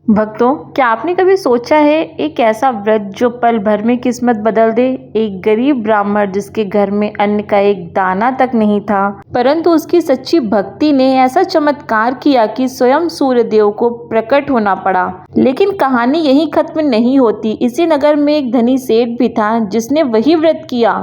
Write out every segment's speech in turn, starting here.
भक्तों, क्या आपने कभी सोचा है एक ऐसा व्रत जो पल भर में किस्मत बदल दे। एक गरीब ब्राह्मण जिसके घर में अन्न का एक दाना तक नहीं था, परंतु उसकी सच्ची भक्ति ने ऐसा चमत्कार किया कि स्वयं सूर्यदेव को प्रकट होना पड़ा। लेकिन कहानी यहीं खत्म नहीं होती। इसी नगर में एक धनी सेठ भी था जिसने वही व्रत किया,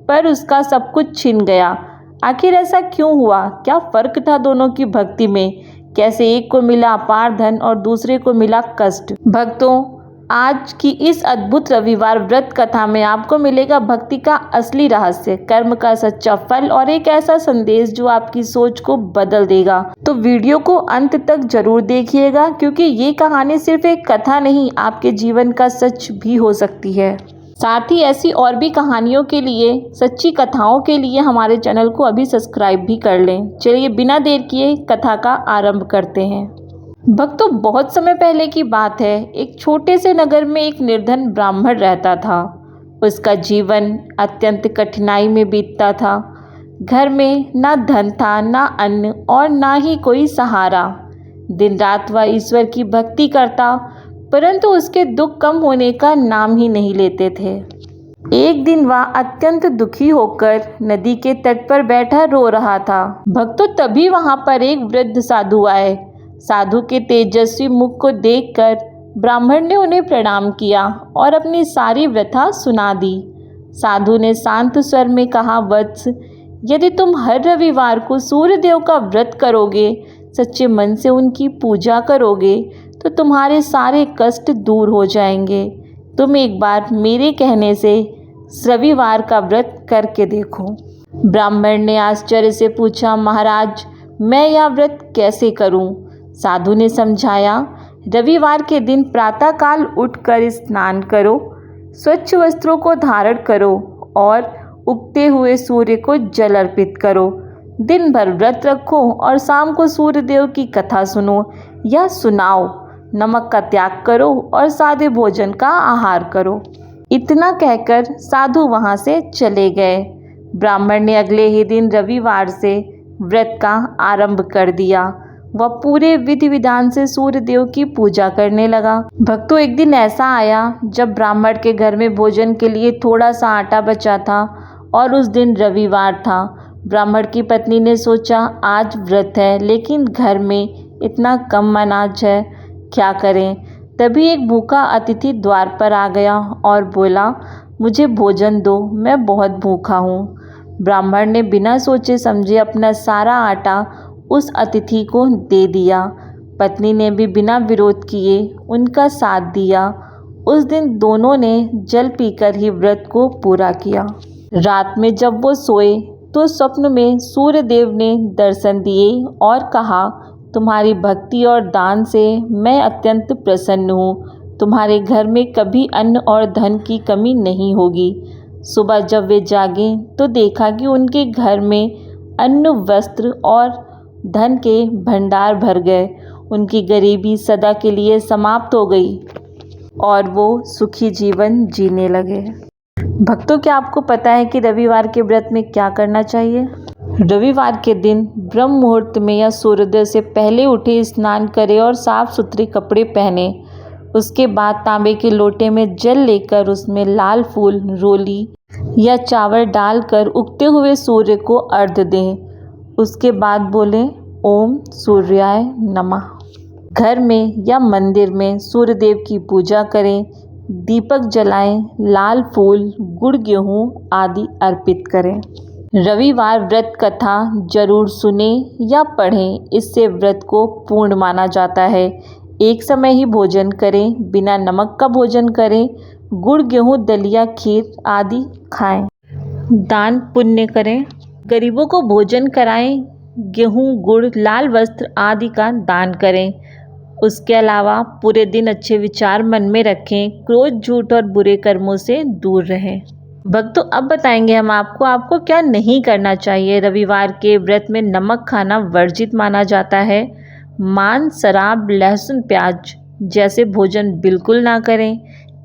पर उसका सब कुछ छिन गया। आखिर ऐसा क्यों हुआ? क्या फर्क था दोनों की भक्ति में? कैसे एक को मिला अपार धन और दूसरे को मिला कष्ट? भक्तों, आज की इस अद्भुत रविवार व्रत कथा में आपको मिलेगा भक्ति का असली रहस्य, कर्म का सच्चा फल और एक ऐसा संदेश जो आपकी सोच को बदल देगा। तो वीडियो को अंत तक जरूर देखिएगा, क्योंकि ये कहानी सिर्फ एक कथा नहीं, आपके जीवन का सच भी हो सकती है। साथ ही ऐसी और भी कहानियों के लिए, सच्ची कथाओं के लिए हमारे चैनल को अभी सब्सक्राइब भी कर लें। चलिए बिना देर किए कथा का आरंभ करते हैं। भक्तों, बहुत समय पहले की बात है। एक छोटे से नगर में एक निर्धन ब्राह्मण रहता था। उसका जीवन अत्यंत कठिनाई में बीतता था। घर में ना धन था, ना अन्न और ना ही कोई सहारा। दिन रात वह ईश्वर की भक्ति करता, परंतु उसके दुख कम होने का नाम ही नहीं लेते थे। एक दिन वह अत्यंत दुखी होकर नदी के तट पर बैठा रो रहा था। भक्तों, तभी वहां पर एक वृद्ध साधु आए। साधु के तेजस्वी मुख को देखकर ब्राह्मण ने उन्हें प्रणाम किया और अपनी सारी व्यथा सुना दी। साधु ने शांत स्वर में कहा, वत्स, यदि तुम हर रविवार को सूर्यदेव का व्रत करोगे, सच्चे मन से उनकी पूजा करोगे, तो तुम्हारे सारे कष्ट दूर हो जाएंगे। तुम एक बार मेरे कहने से रविवार का व्रत करके देखो। ब्राह्मण ने आश्चर्य से पूछा, महाराज, मैं यह व्रत कैसे करूं? साधु ने समझाया, रविवार के दिन प्रातःकाल उठकर स्नान करो, स्वच्छ वस्त्रों को धारण करो और उगते हुए सूर्य को जल अर्पित करो। दिन भर व्रत रखो और शाम को सूर्यदेव की कथा सुनो या सुनाओ। नमक का त्याग करो और सादे भोजन का आहार करो। इतना कहकर साधु वहां से चले गए। ब्राह्मण ने अगले ही दिन रविवार से व्रत का आरंभ कर दिया। वह पूरे विधि विधान से सूर्यदेव की पूजा करने लगा। भक्तों, एक दिन ऐसा आया जब ब्राह्मण के घर में भोजन के लिए थोड़ा सा आटा बचा था और उस दिन रविवार था। ब्राह्मण की पत्नी ने सोचा, आज व्रत है लेकिन घर में इतना कम अनाज है, क्या करें? तभी एक भूखा अतिथि द्वार पर आ गया और बोला, मुझे भोजन दो, मैं बहुत भूखा हूँ। ब्राह्मण ने बिना सोचे समझे अपना सारा आटा उस अतिथि को दे दिया। पत्नी ने भी बिना विरोध किए उनका साथ दिया। उस दिन दोनों ने जल पीकर ही व्रत को पूरा किया। रात में जब वो सोए तो स्वप्न में सूर्यदेव ने दर्शन दिए और कहा, तुम्हारी भक्ति और दान से मैं अत्यंत प्रसन्न हूँ। तुम्हारे घर में कभी अन्न और धन की कमी नहीं होगी। सुबह जब वे जागे तो देखा कि उनके घर में अन्न, वस्त्र और धन के भंडार भर गए। उनकी गरीबी सदा के लिए समाप्त हो गई और वो सुखी जीवन जीने लगे। भक्तों, क्या आपको पता है कि रविवार के व्रत में क्या करना चाहिए? रविवार के दिन ब्रह्म मुहूर्त में या सूर्योदय से पहले उठे, स्नान करें और साफ सुथरे कपड़े पहने। उसके बाद तांबे के लोटे में जल लेकर उसमें लाल फूल, रोली या चावल डालकर उगते हुए सूर्य को अर्घ्य दें। उसके बाद बोलें, ओम सूर्याय नमः। घर में या मंदिर में सूर्यदेव की पूजा करें, दीपक जलाएं, लाल फूल, गुड़, गेहूँ आदि अर्पित करें। रविवार व्रत कथा जरूर सुने या पढ़ें, इससे व्रत को पूर्ण माना जाता है। एक समय ही भोजन करें, बिना नमक का भोजन करें, गुड़, गेहूँ, दलिया, खीर आदि खाएं। दान पुण्य करें, गरीबों को भोजन कराएं, गेहूँ, गुड़, लाल वस्त्र आदि का दान करें। उसके अलावा पूरे दिन अच्छे विचार मन में रखें, क्रोध, झूठ और बुरे कर्मों से दूर रहें। भक्तों, अब बताएंगे हम आपको क्या नहीं करना चाहिए। रविवार के व्रत में नमक खाना वर्जित माना जाता है। मांस, शराब, लहसुन, प्याज जैसे भोजन बिल्कुल ना करें।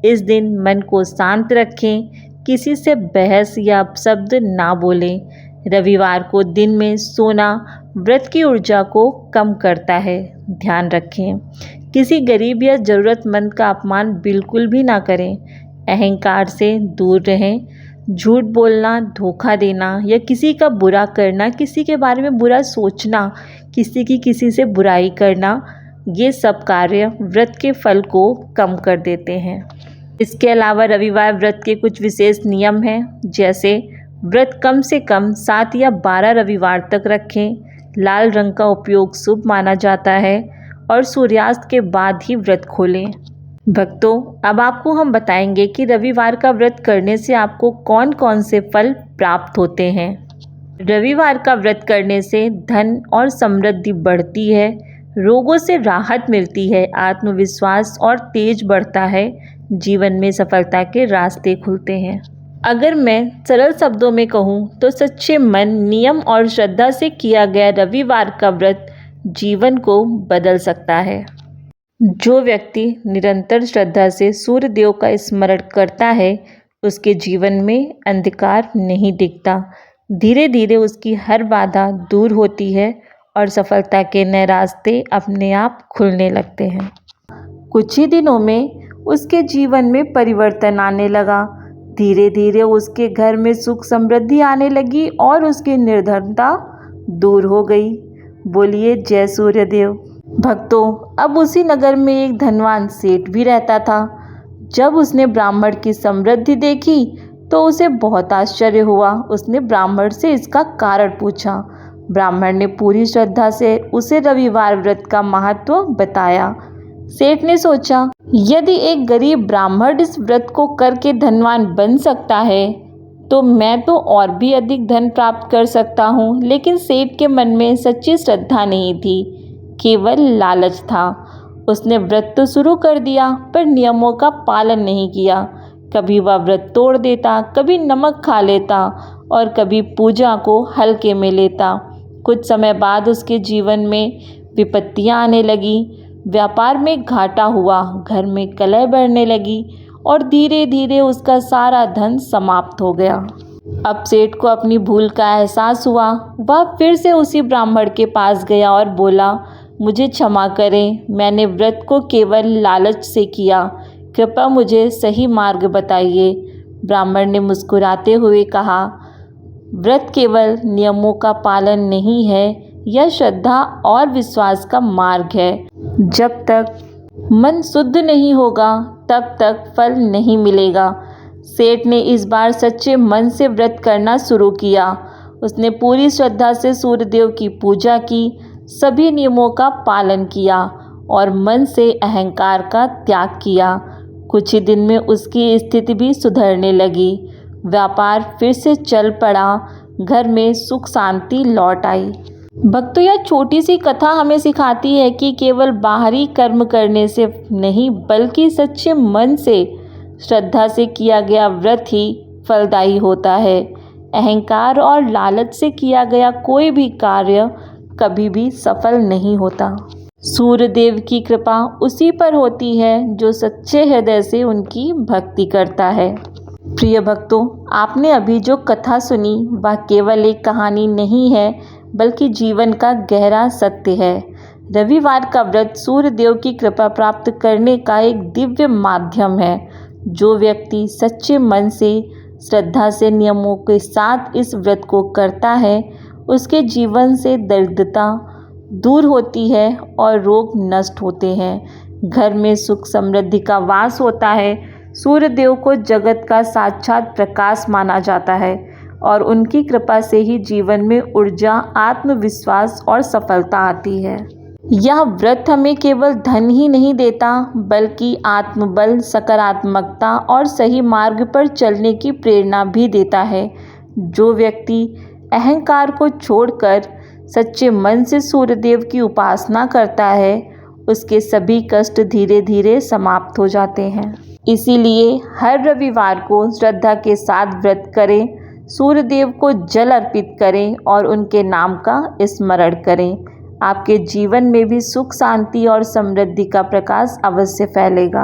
इस दिन मन को शांत रखें, किसी से बहस या अपशब्द ना बोलें। रविवार को दिन में सोना, व्रत की ऊर्जा को कम करता है। ध्यान रखें, किसी गरीब या ज़रूरतमंद का अपमान बिल्कुल भी ना करें। अहंकार से दूर रहें। झूठ बोलना, धोखा देना या किसी का बुरा करना, किसी के बारे में बुरा सोचना, किसी से बुराई करना, ये सब कार्य व्रत के फल को कम कर देते हैं। इसके अलावा रविवार व्रत के कुछ विशेष नियम हैं, जैसे व्रत कम से कम 7 या 12 रविवार तक रखें। लाल रंग का उपयोग शुभ माना जाता है और सूर्यास्त के बाद ही व्रत खोलें। भक्तों, अब आपको हम बताएंगे कि रविवार का व्रत करने से आपको कौन कौन से फल प्राप्त होते हैं। रविवार का व्रत करने से धन और समृद्धि बढ़ती है, रोगों से राहत मिलती है, आत्मविश्वास और तेज बढ़ता है, जीवन में सफलता के रास्ते खुलते हैं। अगर मैं सरल शब्दों में कहूँ तो सच्चे मन, नियम और श्रद्धा से किया गया रविवार का व्रत जीवन को बदल सकता है। जो व्यक्ति निरंतर श्रद्धा से सूर्य देव का स्मरण करता है, उसके जीवन में अंधकार नहीं दिखता। धीरे धीरे उसकी हर बाधा दूर होती है और सफलता के नए रास्ते अपने आप खुलने लगते हैं। कुछ ही दिनों में उसके जीवन में परिवर्तन आने लगा। धीरे धीरे उसके घर में सुख समृद्धि आने लगी और उसकी निर्धनता दूर हो गई। बोलिए जय सूर्यदेव। भक्तों, अब उसी नगर में एक धनवान सेठ भी रहता था। जब उसने ब्राह्मण की समृद्धि देखी तो उसे बहुत आश्चर्य हुआ। उसने ब्राह्मण से इसका कारण पूछा। ब्राह्मण ने पूरी श्रद्धा से उसे रविवार व्रत का महत्व बताया। सेठ ने सोचा, यदि एक गरीब ब्राह्मण इस व्रत को करके धनवान बन सकता है तो मैं तो और भी अधिक धन प्राप्त कर सकता हूँ। लेकिन सेठ के मन में सच्ची श्रद्धा नहीं थी, केवल लालच था। उसने व्रत तो शुरू कर दिया पर नियमों का पालन नहीं किया। कभी वह व्रत तोड़ देता, कभी नमक खा लेता और कभी पूजा को हल्के में लेता। कुछ समय बाद उसके जीवन में विपत्तियां आने लगी। व्यापार में घाटा हुआ, घर में कलह बढ़ने लगी और धीरे धीरे उसका सारा धन समाप्त हो गया। अब सेठ को अपनी भूल का एहसास हुआ। वह फिर से उसी ब्राह्मण के पास गया और बोला, मुझे क्षमा करें, मैंने व्रत को केवल लालच से किया, कृपया मुझे सही मार्ग बताइए। ब्राह्मण ने मुस्कुराते हुए कहा, व्रत केवल नियमों का पालन नहीं है, यह श्रद्धा और विश्वास का मार्ग है। जब तक मन शुद्ध नहीं होगा तब तक फल नहीं मिलेगा। सेठ ने इस बार सच्चे मन से व्रत करना शुरू किया। उसने पूरी श्रद्धा से सूर्यदेव की पूजा की, सभी नियमों का पालन किया और मन से अहंकार का त्याग किया। कुछ ही दिन में उसकी स्थिति भी सुधरने लगी। व्यापार फिर से चल पड़ा, घर में सुख शांति लौट आई। भक्तों, यह छोटी सी कथा हमें सिखाती है कि केवल बाहरी कर्म करने से नहीं बल्कि सच्चे मन से श्रद्धा से किया गया व्रत ही फलदायी होता है। अहंकार और लालच से किया गया कोई भी कार्य कभी भी सफल नहीं होता। सूर्यदेव की कृपा उसी पर होती है जो सच्चे हृदय से उनकी भक्ति करता है। प्रिय भक्तों, आपने अभी जो कथा सुनी वह केवल एक कहानी नहीं है बल्कि जीवन का गहरा सत्य है। रविवार का व्रत सूर्यदेव की कृपा प्राप्त करने का एक दिव्य माध्यम है। जो व्यक्ति सच्चे मन से श्रद्धा से नियमों के साथ इस व्रत को करता है, उसके जीवन से दरिद्रता दूर होती है और रोग नष्ट होते हैं। घर में सुख समृद्धि का वास होता है। सूर्यदेव को जगत का साक्षात प्रकाश माना जाता है और उनकी कृपा से ही जीवन में ऊर्जा, आत्मविश्वास और सफलता आती है। यह व्रत हमें केवल धन ही नहीं देता बल्कि आत्मबल, सकारात्मकता और सही मार्ग पर चलने की प्रेरणा भी देता है। जो व्यक्ति अहंकार को छोड़कर सच्चे मन से सूर्यदेव की उपासना करता है, उसके सभी कष्ट धीरे धीरे समाप्त हो जाते हैं। इसीलिए हर रविवार को श्रद्धा के साथ व्रत करें, सूर्यदेव को जल अर्पित करें और उनके नाम का स्मरण करें। आपके जीवन में भी सुख, शांति और समृद्धि का प्रकाश अवश्य फैलेगा।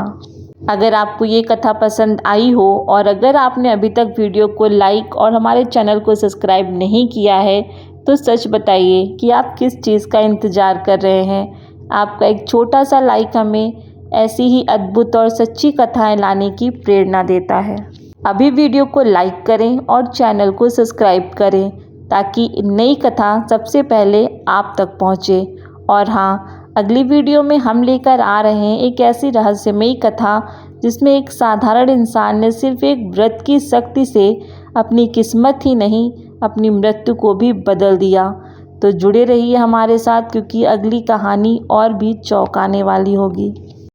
अगर आपको ये कथा पसंद आई हो और अगर आपने अभी तक वीडियो को लाइक और हमारे चैनल को सब्सक्राइब नहीं किया है तो सच बताइए कि आप किस चीज़ का इंतज़ार कर रहे हैं। आपका एक छोटा सा लाइक हमें ऐसी ही अद्भुत और सच्ची कथाएं लाने की प्रेरणा देता है। अभी वीडियो को लाइक करें और चैनल को सब्सक्राइब करें ताकि नई कथा सबसे पहले आप तक पहुंचे। और हाँ, अगली वीडियो में हम लेकर आ रहे हैं एक ऐसी रहस्यमयी कथा जिसमें एक साधारण इंसान ने सिर्फ एक व्रत की शक्ति से अपनी किस्मत ही नहीं, अपनी मृत्यु को भी बदल दिया। तो जुड़े रहिए हमारे साथ, क्योंकि अगली कहानी और भी चौंकाने वाली होगी।